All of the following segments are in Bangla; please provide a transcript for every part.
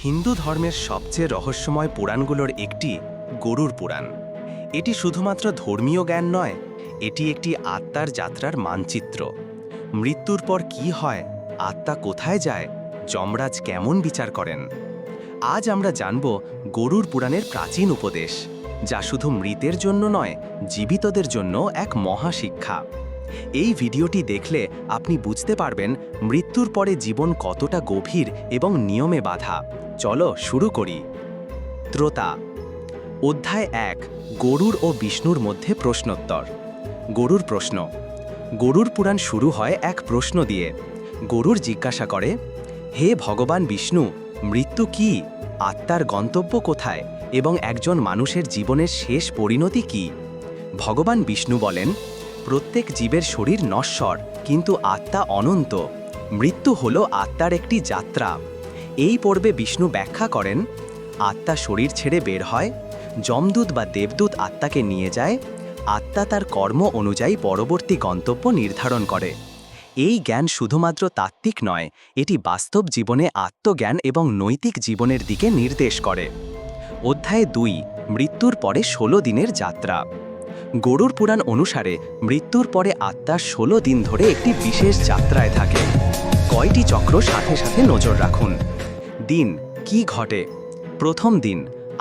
হিন্দু ধর্মের সবচেয়ে রহস্যময় পুরাণগুলোর একটি গরুড় পুরাণ। এটি শুধুমাত্র ধর্মীয় জ্ঞান নয়, এটি একটি আত্মার যাত্রার মানচিত্র। মৃত্যুর পর কি হয়, আত্মা কোথায় যায়, যমরাজ কেমন বিচার করেন। আজ আমরা জানব গরুড় পুরাণের প্রাচীন উপদেশ, যা শুধু মৃতের জন্য নয়, জীবিতদের জন্য এক মহাশিক্ষা। এই ভিডিওটি দেখলে আপনি বুঝতে পারবেন মৃত্যুর পরে জীবন কতটা গভীর এবং নিয়মে বাঁধা। চলো শুরু করি। ত্রোতা অধ্যায় 1, গরুড় ও বিষ্ণুর মধ্যে প্রশ্নোত্তর। গরুড় প্রশ্ন। গরুড় পুরাণ শুরু হয় এক প্রশ্ন দিয়ে। গরুড় জিজ্ঞাসা করে, হে ভগবান বিষ্ণু, মৃত্যু কি, আত্মার গন্তব্য কোথায় এবং একজন মানুষের জীবনের শেষ পরিণতি কি? ভগবান বিষ্ণু বলেন, প্রত্যেক জীবের শরীর নশ্বর, কিন্তু আত্মা অনন্ত। মৃত্যু হল আত্মার একটি যাত্রা। এই পর্বে বিষ্ণু ব্যাখ্যা করেন, আত্মা শরীর ছেড়ে বের হয়, যমদূত বা দেবদূত আত্মাকে নিয়ে যায়, আত্মা তার কর্ম অনুযায়ী পরবর্তী গন্তব্য নির্ধারণ করে। এই জ্ঞান শুধুমাত্র তাত্ত্বিক নয়, এটি বাস্তব জীবনে আত্মজ্ঞান এবং নৈতিক জীবনের দিকে নির্দেশ করে। অধ্যায় 2, মৃত্যুর পরে 16 দিনের যাত্রা। গরুড় পুরাণ অনুসারে মৃত্যুর পরে আত্মা 16 দিন ধরে একটি বিশেষ যাত্রায় থাকে। কয়টি চক্র সাথে সাথে নজর রাখুন। দিন কি ঘটে? প্রথম দিন,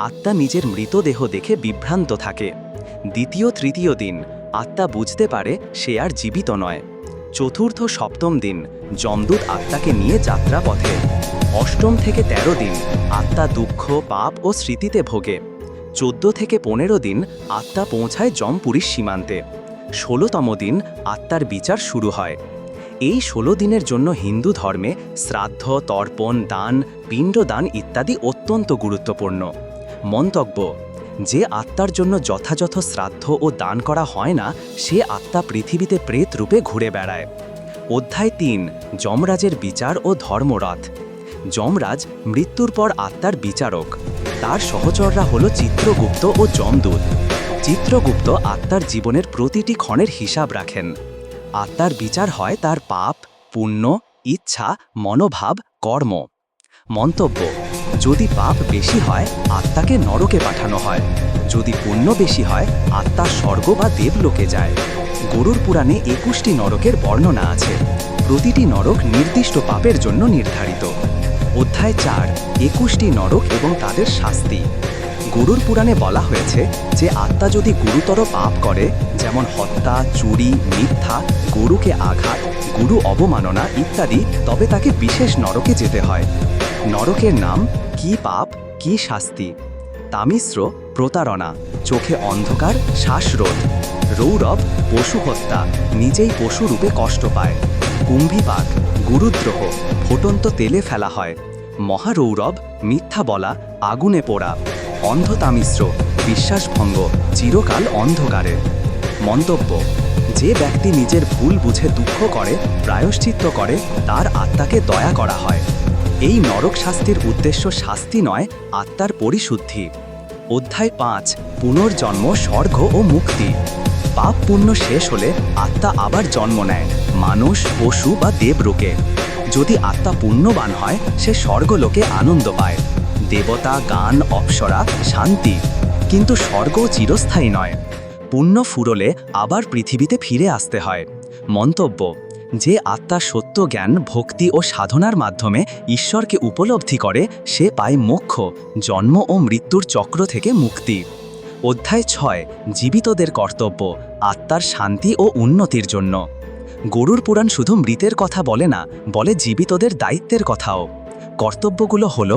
আত্মা নিজের মৃতদেহ দেখে বিভ্রান্ত থাকে। দ্বিতীয় তৃতীয় দিন, আত্মা বুঝতে পারে সে আর জীবিত নয়। চতুর্থ সপ্তম দিন, যমদূত আত্মাকে নিয়ে যাত্রা পথে। অষ্টম থেকে 13 দিন, আত্মা দুঃখ, পাপ ও স্মৃতিতে ভোগে। 14 থেকে 15 দিন, আত্মা পৌঁছায় যমপুরীর সীমান্তে। 16তম দিন, আত্মার বিচার শুরু হয়। এই 16 দিনের জন্য হিন্দু ধর্মে শ্রাদ্ধ, তর্পণ, দান, পিণ্ডদান ইত্যাদি অত্যন্ত গুরুত্বপূর্ণ। মন্তব্য: যে আত্মার জন্য যথাযথ শ্রাদ্ধ ও দান করা হয় না, সে আত্মা পৃথিবীতে প্রেত রূপে ঘুরে বেড়ায়। অধ্যায় 3, যমরাজের বিচার ও ধর্মরথ। যমরাজ মৃত্যুর পর আত্মার বিচারক। তার সহচররা হল চিত্রগুপ্ত ও যমদূত। চিত্রগুপ্ত আত্মার জীবনের প্রতিটি ক্ষণের হিসাব রাখেন। আত্মার বিচার হয় তার পাপ, পুণ্য, ইচ্ছা, মনোভাব, কর্ম। মন্তব্য: যদি পাপ বেশি হয়, আত্মাকে নরকে পাঠানো হয়। যদি পুণ্য বেশি হয়, আত্মা স্বর্গ বা দেবলোকে যায়। গরুড় পুরাণে 21টি নরকের বর্ণনা আছে। প্রতিটি নরক নির্দিষ্ট পাপের জন্য নির্ধারিত। অধ্যায় 4, 21টি নরক এবং তাদের শাস্তি। গরুড় পুরাণে বলা হয়েছে যে আত্মা যদি গুরুতর পাপ করে, যেমন হত্যা, চুরি, মিথ্যা, গরুকে আঘাত, গুরু অবমাননা ইত্যাদি, তবে তাকে বিশেষ নরকে যেতে হয়। নরকের নাম কি পাপ, কি শাস্তি: তামিশ্র, প্রতারণা, চোখে অন্ধকার, শ্বাসরোধ; রৌরব, পশু হত্যা, নিজেই পশুরূপে কষ্ট পায়; কুম্ভীপাক, গুরুদ্রোহ, ফুটন্ত তেলে ফেলা হয়; মহারৌরব, মিথ্যা বলা, আগুনে পোড়া; অন্ধতামিশ্র, বিশ্বাসভঙ্গ, চিরকাল অন্ধকারে। মন্তব্য: যে ব্যক্তি নিজের ভুল বুঝে দুঃখ করে, প্রায়শ্চিত্ত করে, তার আত্মাকে দয়া করা হয়। এই নরক শাস্তির উদ্দেশ্য শাস্তি নয়, আত্মার পরিশুদ্ধি। অধ্যায় 5, পুনর্জন্ম, স্বর্গ ও মুক্তি। পাপ পুণ্য শেষ হলে আত্মা আবার জন্ম নেয়, মানুষ, পশু বা দেবলোকে। যদি আত্মা পুণ্যবান হয়, সে স্বর্গলোকে আনন্দ পায়, দেবতা, গান, অপ্সরা, শান্তি। কিন্তু স্বর্গ চিরস্থায়ী নয়। পুণ্য ফুরলে আবার পৃথিবীতে ফিরে আসতে হয়। মন্তব্য: যে আত্মা সত্য জ্ঞান, ভক্তি ও সাধনার মাধ্যমে ঈশ্বরকে উপলব্ধি করে, সে পায় মোক্ষ, জন্ম ও মৃত্যুর চক্র থেকে মুক্তি। অধ্যায় 6, জীবিতদের কর্তব্য, আত্মার শান্তি ও উন্নতির জন্য। গরুড় পুরাণ শুধু মৃতের কথা বলে না, বলে জীবিতদের দায়িত্বের কথাও। কর্তব্যগুলো হল: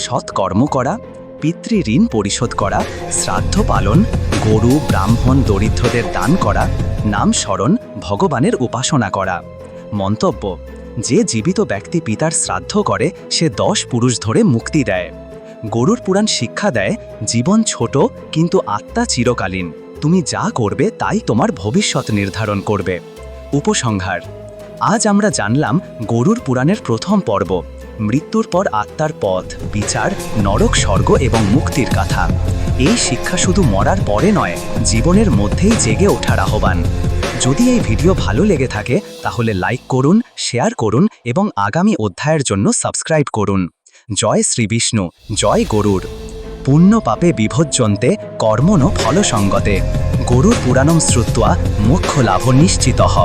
সৎকর্ম করা, পিতৃঋণ পরিশোধ করা, শ্রাদ্ধ পালন, গরু, ব্রাহ্মণ, দরিদ্রদের দান করা, নাম স্মরণ, ভগবানের উপাসনা করা। মন্তব্য: যে জীবিত ব্যক্তি পিতার শ্রাদ্ধ করে, সে 10 পুরুষ ধরে মুক্তি দেয়। গরুড় পুরাণ শিক্ষা দেয়, জীবন ছোট, কিন্তু আত্মা চিরকালীন। তুমি যা করবে তাই তোমার ভবিষ্যৎ নির্ধারণ করবে। উপসংহার: আজ আমরা জানলাম গরুড় পুরাণের প্রথম পর্ব, মৃত্যুর পর আত্মার পথ, বিচার, নরক, স্বর্গ এবং মুক্তির কথা। এই শিক্ষা শুধু মরার পরে নয়, জীবনের মধ্যেই জেগে ওঠার আহ্বান। যদি এই ভিডিও ভালো লেগে থাকে, তাহলে লাইক করুন, শেয়ার করুন এবং আগামী অধ্যায়ের জন্য সাবস্ক্রাইব করুন। জয় শ্রীবিষ্ণু, জয় গরুর। পুণ্য পাপে বিভজ্যন্তে কর্মণ ফলসঙ্গতে, গরুর পুরাণম শ্রুত্বা মোক্ষ লাভ নিশ্চিতঃ।